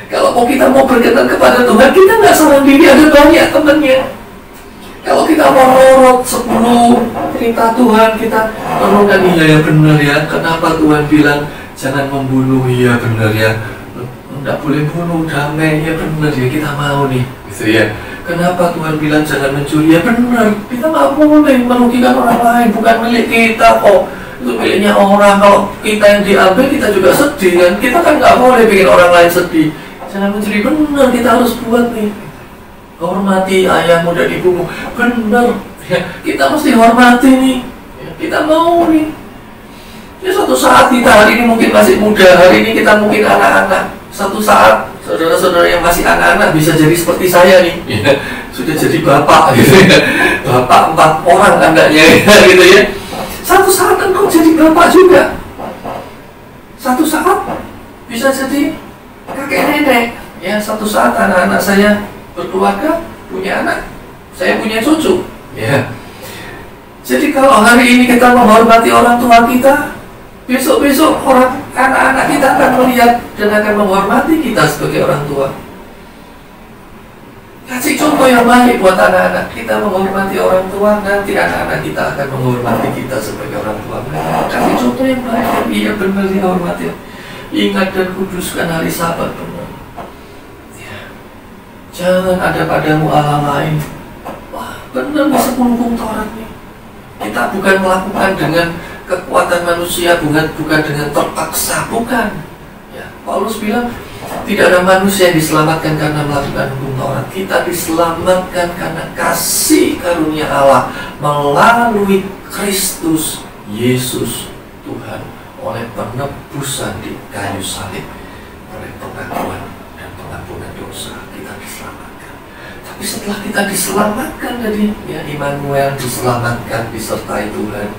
Kalau kita mau berkenan kepada Tuhan, kita nggak seorang diri, ada banyak temannya. Kalau kita mau nurut 10 perintah Tuhan, kita renungkan, iya ya benar ya, kenapa Tuhan bilang jangan membunuh, iya benar ya, nggak boleh bunuh, damai, ya benar ya, kita mau nih, gitu ya. Kenapa Tuhan bilang jangan mencuri, ya benar, kita nggak boleh merugikan orang lain, bukan milik kita kok, itu miliknya orang. Kalau kita yang diambil, kita juga sedih kan, kita kan nggak boleh bikin orang lain sedih. Jangan mencuri, benar, kita harus buat nih. Hormati ayahmu dan ibumu, benar ya, kita mesti hormati nih ya, kita mau nih ya. Suatu saat kita hari ini mungkin masih muda, hari ini kita mungkin anak-anak, satu saat saudara-saudara yang masih anak-anak bisa jadi seperti saya nih ya, sudah jadi bapak gitu ya, bapak 4 orang anaknya ya, gitu ya. Satu saat engkau jadi bapak juga, satu saat bisa jadi kakek nenek ya. Satu saat anak-anak saya berkeluarga, punya anak, saya punya cucu ya. Jadi kalau hari ini kita menghormati orang tua kita, besok-besok orang anak-anak kita akan melihat dan akan menghormati kita sebagai orang tua. Kasih contoh yang baik buat anak-anak kita, menghormati orang tua, nanti anak-anak kita akan menghormati kita sebagai orang tua. Kasih contoh yang baik, iya benar ya, hormati. Ingat dan kuduskan hari Sabat, benar. Jangan ada padamu Allah lain. Wah, benar di 10 hukum Taurat nih. Kita bukan melakukan dengan kekuatan manusia, bukan dengan terpaksa, bukan. Ya, Paulus bilang tidak ada manusia yang diselamatkan karena melakukan hukum Taurat. Kita diselamatkan karena kasih karunia Allah melalui Kristus Yesus Tuhan, oleh penebusan di kayu salib, oleh pengakuan dan pengampunan dosa. Tapi setelah kita diselamatkan dari ya, Immanuel, diselamatkan, disertai Tuhan.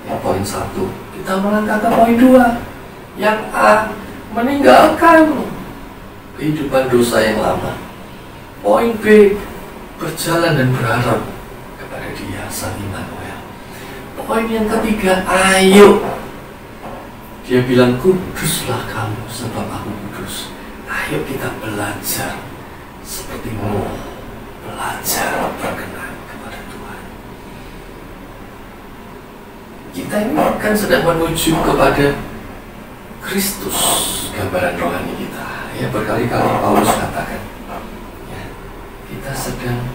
Yang poin 1, kita melangkah ke poin 2. Yang A, meninggalkan kehidupan dosa yang lama. Poin B, berjalan dan berharap kepada Dia, Sang Immanuel. Poin yang ketiga, ayo. Dia bilang, kuduslah kamu sebab aku kudus. Ayo kita belajar seperti Nuh, belajar berkenan kepada Tuhan. Kita ini kan sedang menuju kepada Kristus, gambaran rohani kita. Ya, berkali-kali Paulus katakan, ya, kita sedang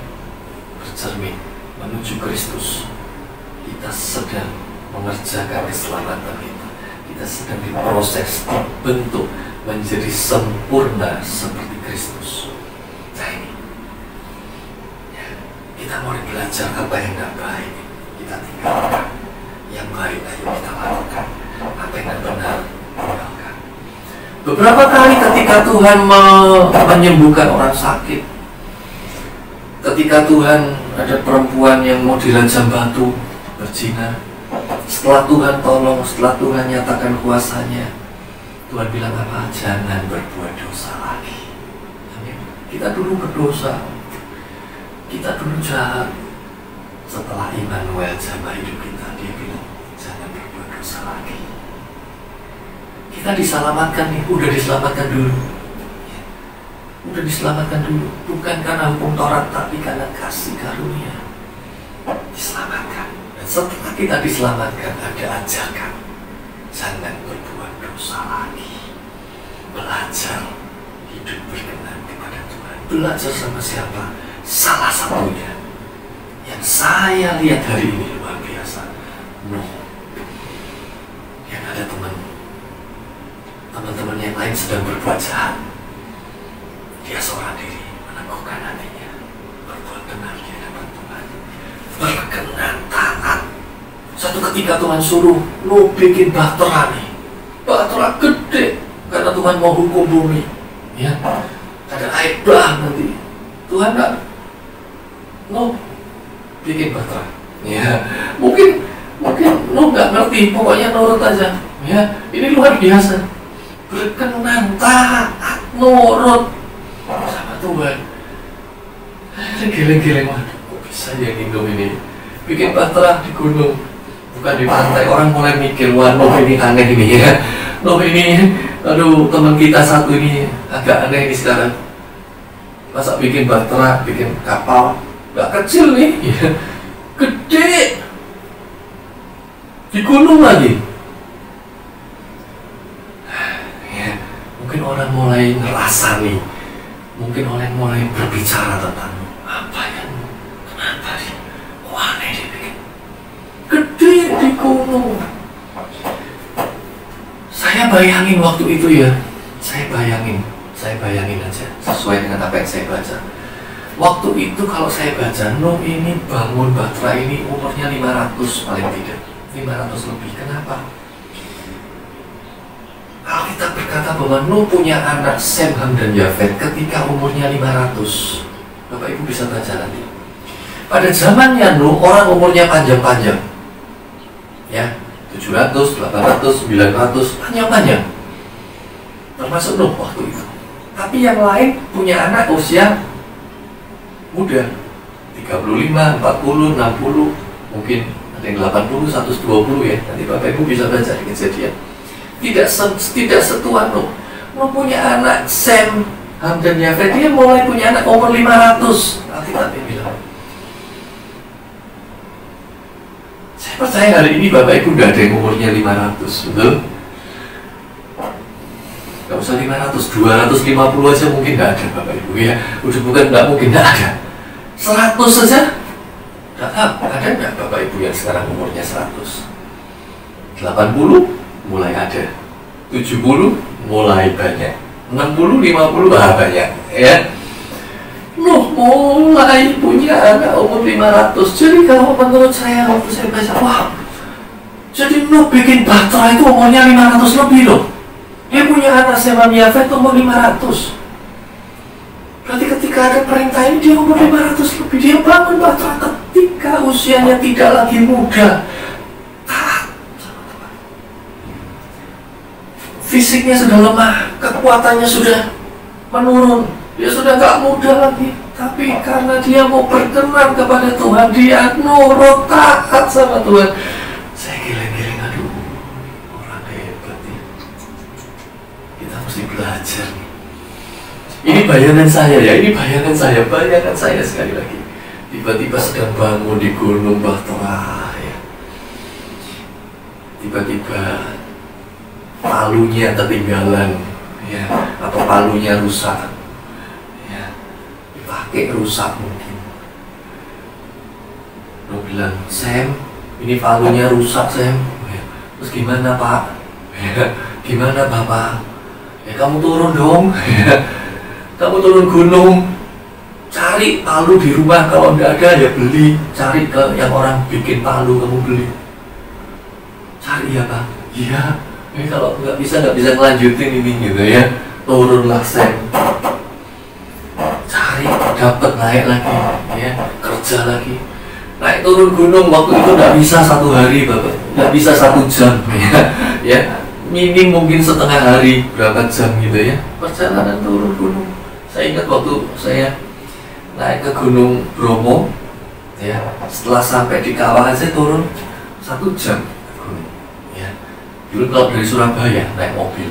bercermin menuju Kristus. Kita sedang mengerjakan keselamatan kita. Kita sedang diproses, dibentuk menjadi sempurna seperti Kristus. Kita mau belajar apa yang tidak baik, kita tinggalkan. Yang baik ayo kita lakukan. Apa yang tidak benar, tinggalkan. Beberapa kali ketika Tuhan menyembuhkan orang sakit, ketika Tuhan ada perempuan yang mau dirajam batu, berzina, setelah Tuhan tolong, setelah Tuhan nyatakan kuasanya, Tuhan bilang apa? Jangan berbuat dosa lagi. Amin. Kita dulu berdosa, kita dulu jahat. Setelah Immanuel jamah hidup kita, Dia bilang jangan berbuat dosa lagi. Kita diselamatkan nih, udah diselamatkan dulu ya. Udah diselamatkan dulu, bukan karena hukum Taurat, tapi karena kasih karunia diselamatkan. Dan setelah kita diselamatkan, ada ajakan jangan berbuat dosa lagi. Belajar hidup berkenan kepada Tuhan. Belajar sama siapa? Salah satunya yang saya lihat hari ini luar biasa, Nuh. Yang ada teman-teman yang lain sedang berbuat jahat, dia seorang diri meneguhkan hatinya, berbuat benar di hadapan Tuhan, berkenan, taat. Satu ketika Tuhan suruh Nuh bikin bahtera nih, bahtera gede, karena Tuhan mau hukum bumi ya, ada air bah nanti. Tuhan nggak Nuh bikin bahtera ya, mungkin Nuh nggak ngerti, pokoknya nurut aja ya. Ini luar biasa, berkenan, taat, nurut sama Tuhan. Geleng-geleng, waduh kok bisa ya Indo ini bikin bahtera di gunung, bukan di pantai. Orang mulai mikir, wah Nuh ini aneh ini ya, Nuh ini Aduh, teman kita satu ini agak aneh ini sekarang. Masa bikin bahtera, bikin kapal, nggak kecil nih, ya. Gede, di gunung lagi. Ya, mungkin orang mulai ngerasa nih, mungkin orang mulai berbicara tentang apa ya, kenapa sih, kok aneh dia bikin gede di gunung. Saya bayangin waktu itu ya, saya bayangin aja sesuai dengan apa yang saya baca. Waktu itu kalau saya baca, Nuh ini bangun bahtera ini umurnya 500 paling tidak, 500 lebih. Kenapa? Alkitab berkata bahwa Nuh punya anak Sem, Ham, dan Yafet ketika umurnya 500. Bapak Ibu bisa baca nanti. Pada zamannya Nuh, orang umurnya panjang-panjang, ya, 700, 800, 900, panjang-panjang. Termasuk Nuh waktu itu. Tapi yang lain punya anak usia muda, 35, 40, 60, mungkin ada yang 80, 120 ya. Nanti Bapak Ibu bisa baca di Kejadian. Tidak setua Nuh. Nuh punya anak Sem, Ham, dan Yafet. Dia mulai punya anak umur 500. Alkitab bilang. Saya percaya hari ini Bapak Ibu tidak ada yang umurnya 500, betul? Gak usah 500, 250 aja mungkin nggak ada Bapak Ibu ya. Udah bukan nggak mungkin, nggak ada. 100 saja nggak tahu, ada nggak Bapak Ibu yang sekarang umurnya 100? 80 mulai ada, 70 mulai banyak, 60, 50 banyak ya. Nuh mulai punya anak umur 500. Jadi kalau menurut saya waktu saya baca, wah, jadi Nuh bikin bahtera itu umurnya 500 lebih loh. Dia punya anak Sem, Ham, Yafet umur 500. Berarti ketika ada perintah ini dia umur 500 lebih. Dia bangun bahtera ketika usianya tidak lagi muda. Fisiknya sudah lemah, kekuatannya sudah menurun. Dia sudah gak muda lagi. Tapi karena dia mau berkenan kepada Tuhan, dia nurut, taat sama Tuhan. Saya giling-giling, aduh, orang hebat ya. Kita mesti belajar. Ini bayangan saya ya, bayangan saya sekali lagi. Tiba-tiba sedang bangun di gunung bahtera ya. Tiba-tiba palunya ketinggalan ya, atau palunya rusak ya, dipakai rusak mungkin. Lo bilang, Sem, ini palunya rusak Sem ya. Terus gimana Pak? Ya, gimana Bapak? Ya kamu turun dong ya. Kamu turun gunung, cari palu di rumah, kalau nggak ada ya beli, cari ke yang orang bikin palu, kamu beli, cari ya Pak. Iya. Ini kalau nggak bisa ngelanjutin ini gitu ya, turunlah Sem, cari, dapat, naik lagi ya, kerja lagi, naik turun gunung. Waktu itu nggak bisa 1 hari Bapak, nggak bisa 1 jam ya, minim mungkin setengah hari, berapa jam gitu ya, perjalanan turun gunung. Saya ingat waktu saya naik ke Gunung Bromo ya, setelah sampai di kawah aja turun 1 jam. Dulu kalau dari Surabaya naik mobil,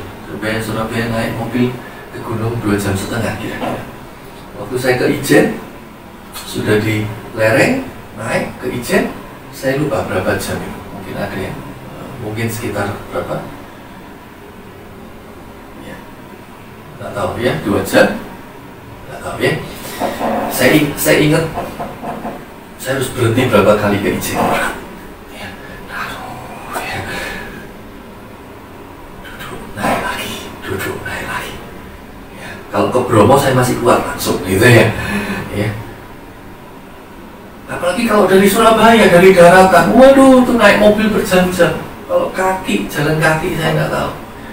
Surabaya naik mobil ke gunung 2,5 jam kira-kira. Waktu saya ke Ijen, sudah di lereng, naik ke Ijen, saya lupa berapa jam itu. Mungkin ada yang, mungkin sekitar berapa? Ya, nggak tahu ya, 2 jam, nggak tahu ya. Saya ingat, saya harus berhenti berapa kali ke Ijen. Kalau ke Bromo saya masih kuat langsung gitu ya. Apalagi kalau dari Surabaya, dari daratan, waduh, tuh naik mobil berjam-jam. Kalau kaki, jalan kaki saya nggak tahu.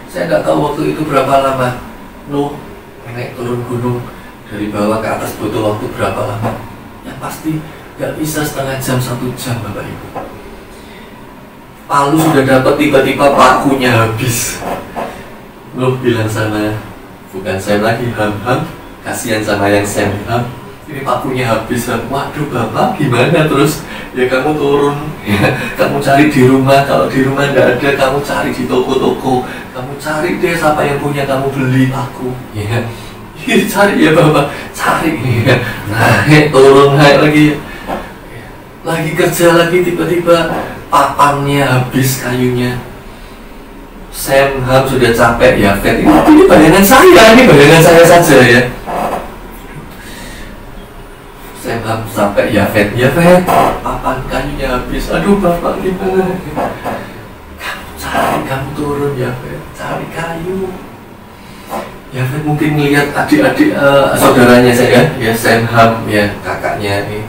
Saya nggak tahu waktu itu berapa lama. Nuh naik turun gunung dari bawah ke atas butuh waktu berapa lama. Yang pasti nggak bisa setengah jam, 1 jam Bapak Ibu. Palu sudah dapat, tiba-tiba pakunya habis. Nuh bilang sama, bukan Sem lagi, Ham, kasihan sama yang Sem, Ham, ini pakunya habis. Waduh Bapak, gimana terus ya kamu turun, ya kamu cari di rumah. Kalau di rumah nggak ada, kamu cari di toko-toko. Kamu cari deh siapa yang punya, kamu beli aku, ya. Cari ya bapak, cari, ya. Naik turun naik lagi, lagi kerja lagi, tiba-tiba papannya habis kayunya. Sam Ham sudah capek, ya Fed, ini bayangan saya saja ya. Sam Ham sampai ya Fed, papan kayunya habis. Aduh bapak gimana? Kamu cari, kamu turun ya Fed, cari kayu. Ya Fed mungkin melihat adik-adik saudaranya saya, ya Sam Ham, ya kakaknya ini,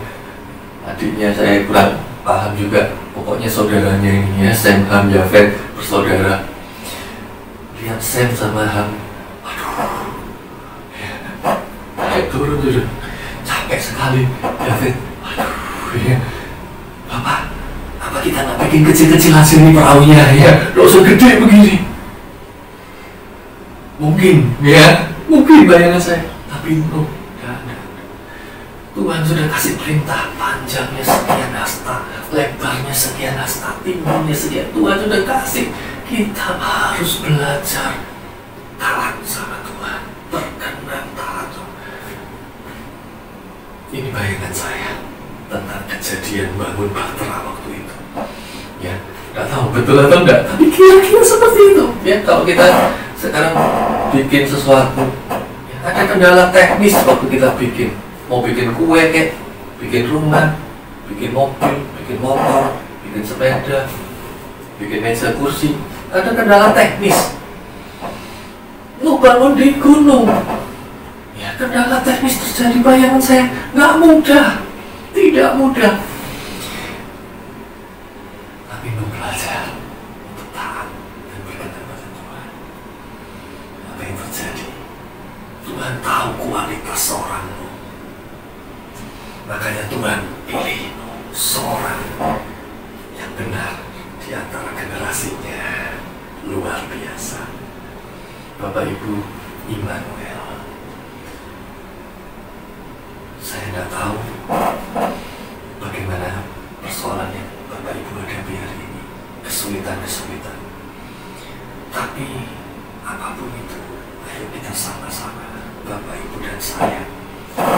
adiknya saya kurang paham juga. Pokoknya saudaranya ini ya Sam Ham ya Fed bersaudara. Lihat Sam sama Ham, aduh, ya, turun capek sekali ya Fed. Aduh ya Bapak, apa kita nggak bikin kecil-kecil hasil nih perahunya ya, nggak usah gede begini. Mungkin ya, mungkin bayangan saya, tapi no, Tuhan sudah kasih perintah, panjangnya sekian hasta, lebarnya sekian hasta, tingginya sekian. Tuhan sudah kasih, kita harus belajar taat sama Tuhan, berkenan taat. Ini bayangan saya tentang kejadian bangun Bahtera waktu itu. Ya, nggak tahu betul atau enggak, tapi kira-kira seperti itu. Ya, kalau kita sekarang bikin sesuatu, ya, ada kendala teknis waktu kita bikin. Mau bikin kue kek, bikin rumah, bikin mobil, bikin motor, bikin sepeda, bikin meja kursi, ada kendala teknis. Lu bangun di gunung, ya kendala teknis terjadi, bayangan saya nggak mudah, tidak mudah. Tapi lu belajar untuk taat dan berkenan pada Tuhan. Apa yang terjadi? Tuhan tahu kualitas seorang. Makanya Tuhan pilih seorang yang benar di antara generasinya. Luar biasa. Bapak Ibu Immanuel, saya tidak tahu bagaimana persoalan yang Bapak Ibu hadapi hari ini, kesulitan-kesulitan. Tapi apapun itu, ayo kita sama-sama, Bapak Ibu dan saya,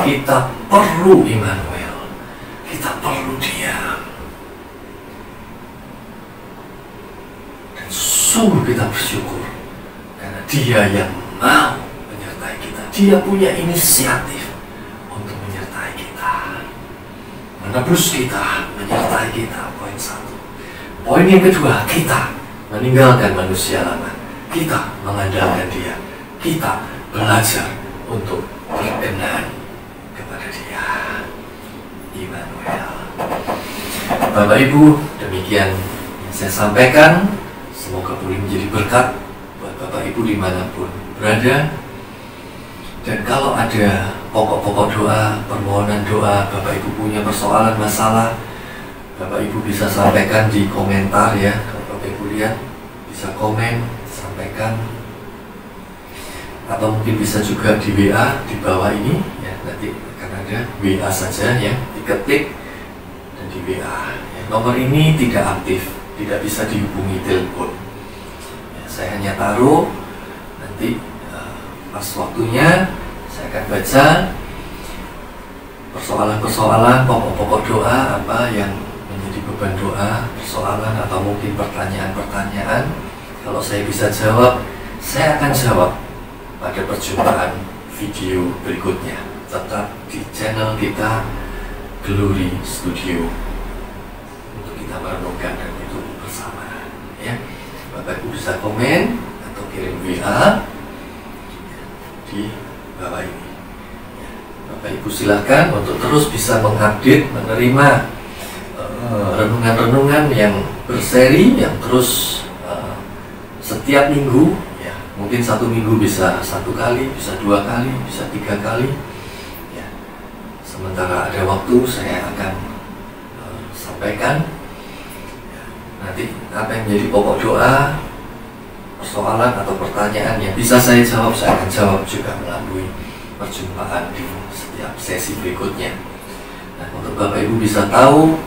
kita perlu Immanuel, kita perlu Dia, dan sungguh kita bersyukur karena Dia yang mau menyertai kita. Dia punya inisiatif untuk menyertai kita, menebus kita, menyertai kita. Poin satu. Poin yang kedua, kita meninggalkan manusia lama, kita mengandalkan Dia, kita belajar untuk berkenan kepada Dia. Immanuel. Bapak Ibu, demikian yang saya sampaikan. Semoga boleh menjadi berkat buat Bapak Ibu dimanapun berada. Dan kalau ada pokok-pokok doa, permohonan doa, Bapak Ibu punya persoalan, masalah, Bapak Ibu bisa sampaikan di komentar ya. Kalau Bapak Ibu lihat, bisa komen, sampaikan. Atau mungkin bisa juga di WA di bawah ini ya, nanti akan ada WA saja ya, diketik dan di WA ya. Nomor ini tidak aktif, tidak bisa dihubungi telepon ya, saya hanya taruh, nanti pas waktunya saya akan baca persoalan-persoalan, pokok-pokok doa, apa yang menjadi beban doa, persoalan atau mungkin pertanyaan-pertanyaan. Kalau saya bisa jawab, saya akan jawab pada perjumpaan video berikutnya. Tetap di channel kita Glory Studio untuk kita merenungkan dan itu bersama ya. Bapak Ibu bisa komen atau kirim WA di bawah ini ya. Bapak Ibu silakan untuk terus bisa mengupdate, menerima renungan-renungan yang berseri, yang terus setiap minggu. Mungkin satu minggu bisa 1 kali, bisa 2 kali, bisa 3 kali ya. Sementara ada waktu saya akan sampaikan ya. Nanti apa yang menjadi pokok doa, persoalan atau pertanyaan yang bisa saya jawab, saya akan jawab juga melalui perjumpaan di setiap sesi berikutnya. Nah, untuk Bapak Ibu bisa tahu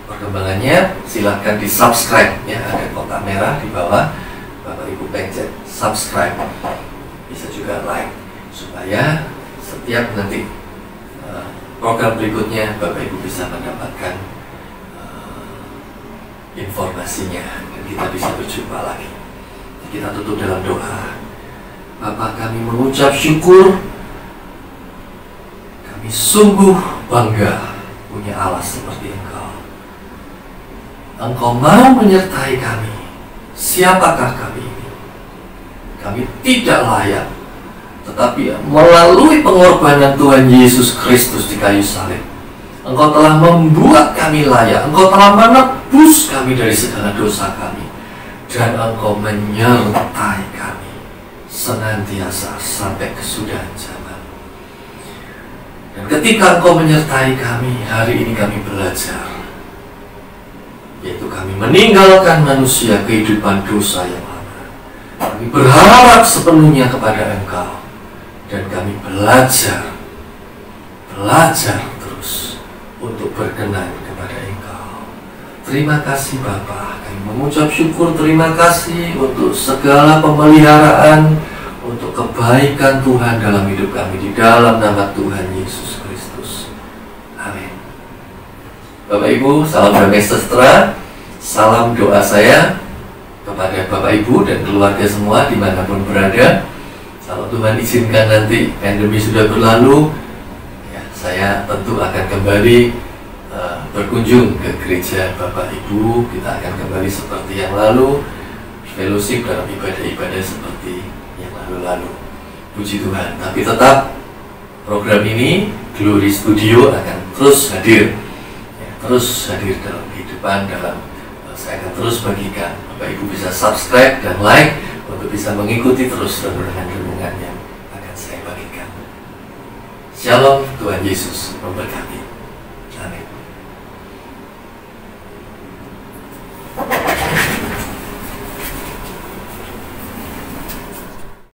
perkembangannya, silahkan di subscribe ya, ada kotak merah di bawah, Bapak Ibu pencet subscribe, bisa juga like, supaya setiap nanti program berikutnya Bapak Ibu bisa mendapatkan informasinya dan kita bisa berjumpa lagi. Kita tutup dalam doa. Bapa, kami mengucap syukur, kami sungguh bangga punya Allah seperti Engkau. Engkau mau menyertai kami. Siapakah kami ini? Kami tidak layak, tetapi melalui pengorbanan Tuhan Yesus Kristus di kayu salib, Engkau telah membuat kami layak. Engkau telah menebus kami dari segala dosa kami, dan Engkau menyertai kami senantiasa sampai kesudahan zaman. Dan ketika Engkau menyertai kami, hari ini kami belajar, yaitu kami meninggalkan manusia kehidupan dosa yang lama. Kami berharap sepenuhnya kepada Engkau, dan kami belajar terus untuk berkenan kepada Engkau. Terima kasih Bapa, kami mengucap syukur, terima kasih untuk segala pemeliharaan, untuk kebaikan Tuhan dalam hidup kami, di dalam nama Tuhan Yesus Kristus. Amin. Bapak Ibu, salam damai sejahtera. Salam doa saya kepada Bapak Ibu dan keluarga semua dimanapun berada. Kalau Tuhan izinkan nanti pandemi sudah berlalu, ya, saya tentu akan kembali berkunjung ke gereja Bapak Ibu. Kita akan kembali seperti yang lalu, fellowship dalam ibadah-ibadah seperti yang lalu-lalu. Puji Tuhan. Tapi tetap program ini, Glory Studio, akan terus hadir ya, terus hadir dalam kehidupan, saya akan terus bagikan. Bapak Ibu bisa subscribe dan like untuk bisa mengikuti terus renungan-renungan yang akan saya bagikan. Shalom, Tuhan Yesus memberkati.